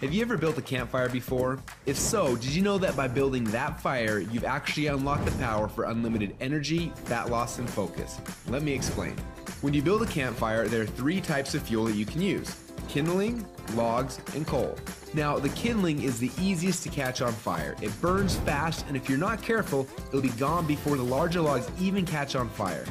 Have you ever built a campfire before? If so, did you know that by building that fire, you've actually unlocked the power for unlimited energy, fat loss, and focus? Let me explain. When you build a campfire, there are 3 types of fuel that you can use: kindling, logs, and coal. Now, the kindling is the easiest to catch on fire. It burns fast, and if you're not careful, it'll be gone before the larger logs even catch on fire.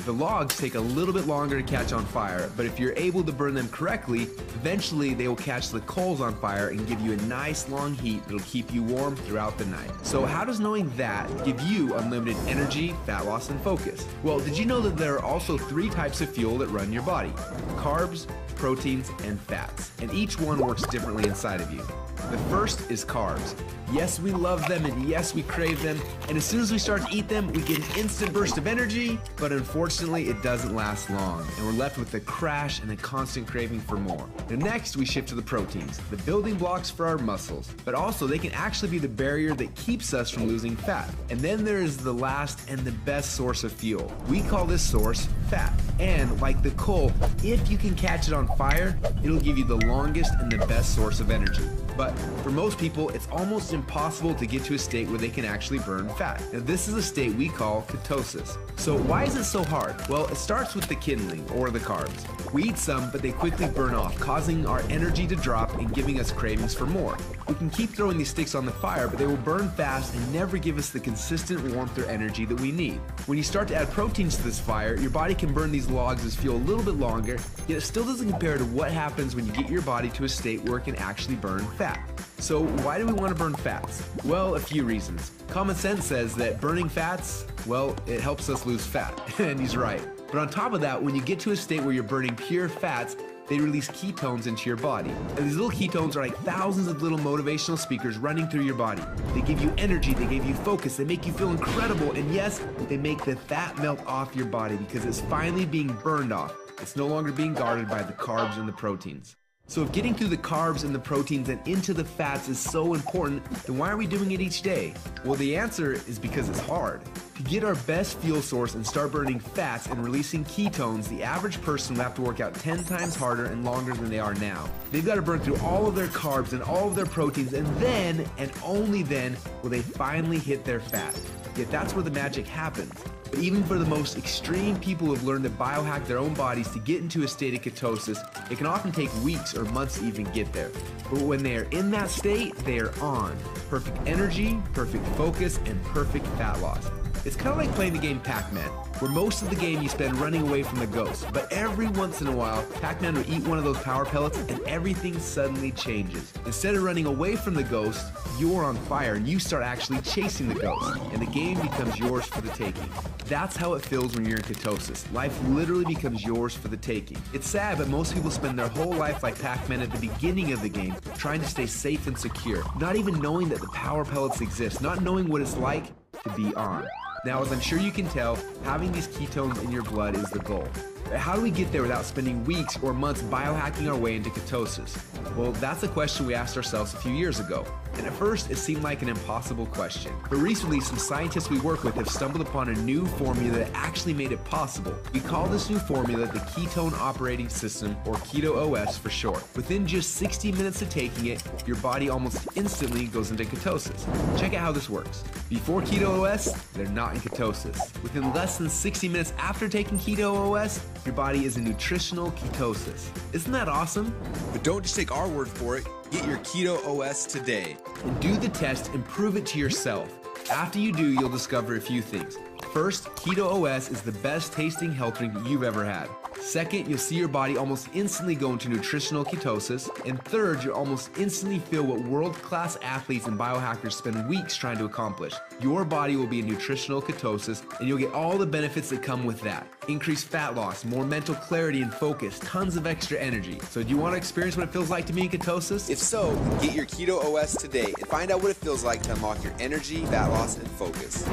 The logs take a little bit longer to catch on fire, but if you're able to burn them correctly, eventually they will catch the coals on fire and give you a nice long heat that'll keep you warm throughout the night. So how does knowing that give you unlimited energy, fat loss, and focus? Well, did you know that there are also 3 types of fuel that run your body? Carbs, proteins, and fats, and each one works differently inside of you. The first is carbs. Yes, we love them, and yes, we crave them, and as soon as we start to eat them, we get an instant burst of energy, but unfortunately, it doesn't last long, and we're left with a crash and a constant craving for more. And next, we shift to the proteins, the building blocks for our muscles, but also they can actually be the barrier that keeps us from losing fat. And then there is the last and the best source of fuel. We call this source fat. And like the coal, if you can catch it on fire, it'll give you the longest and the best source of energy. But for most people, it's almost impossible to get to a state where they can actually burn fat. Now, this is a state we call ketosis. So why is it so hard? Well, it starts with the kindling, or the carbs. We eat some, but they quickly burn off, causing our energy to drop and giving us cravings for more. We can keep throwing these sticks on the fire, but they will burn fast and never give us the consistent warmth or energy that we need. When you start to add proteins to this fire, your body can burn these logs as fuel a little bit longer, yet it still doesn't compare to what happens when you get your body to a state where it can actually burn fat. So why do we want to burn fats? Well, a few reasons. Common sense says that burning fats, well, it helps us lose fat, and he's right. But on top of that, when you get to a state where you're burning pure fats, they release ketones into your body. And these little ketones are like thousands of little motivational speakers running through your body. They give you energy, they give you focus, they make you feel incredible, and yes, they make the fat melt off your body because it's finally being burned off. It's no longer being guarded by the carbs and the proteins. So if getting through the carbs and the proteins and into the fats is so important, then why are we doing it each day? Well, the answer is because it's hard. To get our best fuel source and start burning fats and releasing ketones, the average person will have to work out 10 times harder and longer than they are now. They've got to burn through all of their carbs and all of their proteins, and then, and only then, will they finally hit their fat. Yet that's where the magic happens. But even for the most extreme people who have learned to biohack their own bodies to get into a state of ketosis, it can often take weeks or months to even get there. But when they are in that state, they are on. Perfect energy, perfect focus, and perfect fat loss. It's kind of like playing the game Pac-Man, where most of the game you spend running away from the ghost, but every once in a while, Pac-Man will eat one of those power pellets and everything suddenly changes. Instead of running away from the ghost, you're on fire and you start actually chasing the ghost, and the game becomes yours for the taking. That's how it feels when you're in ketosis. Life literally becomes yours for the taking. It's sad, but most people spend their whole life like Pac-Man at the beginning of the game, trying to stay safe and secure, not even knowing that the power pellets exist, not knowing what it's like to be on. Now, as I'm sure you can tell, having these ketones in your blood is the goal. But how do we get there without spending weeks or months biohacking our way into ketosis? Well, that's a question we asked ourselves a few years ago. And at first, it seemed like an impossible question. But recently, some scientists we work with have stumbled upon a new formula that actually made it possible. We call this new formula the Ketone Operating System, or Keto OS for short. Within just 60 minutes of taking it, your body almost instantly goes into ketosis. Check out how this works. Before Keto OS, they're not in ketosis. Within less than 60 minutes after taking Keto OS, your body is in nutritional ketosis. Isn't that awesome? But don't just take our word for it. Get your Keto OS today. And do the test and prove it to yourself. After you do, you'll discover a few things. First, Keto OS is the best tasting health drink you've ever had. Second, you'll see your body almost instantly go into nutritional ketosis. And third, you'll almost instantly feel what world-class athletes and biohackers spend weeks trying to accomplish. Your body will be in nutritional ketosis, and you'll get all the benefits that come with that. Increased fat loss, more mental clarity and focus, tons of extra energy. So do you want to experience what it feels like to be in ketosis? If so, get your Keto OS today and find out what it feels like to unlock your energy, fat loss, and focus.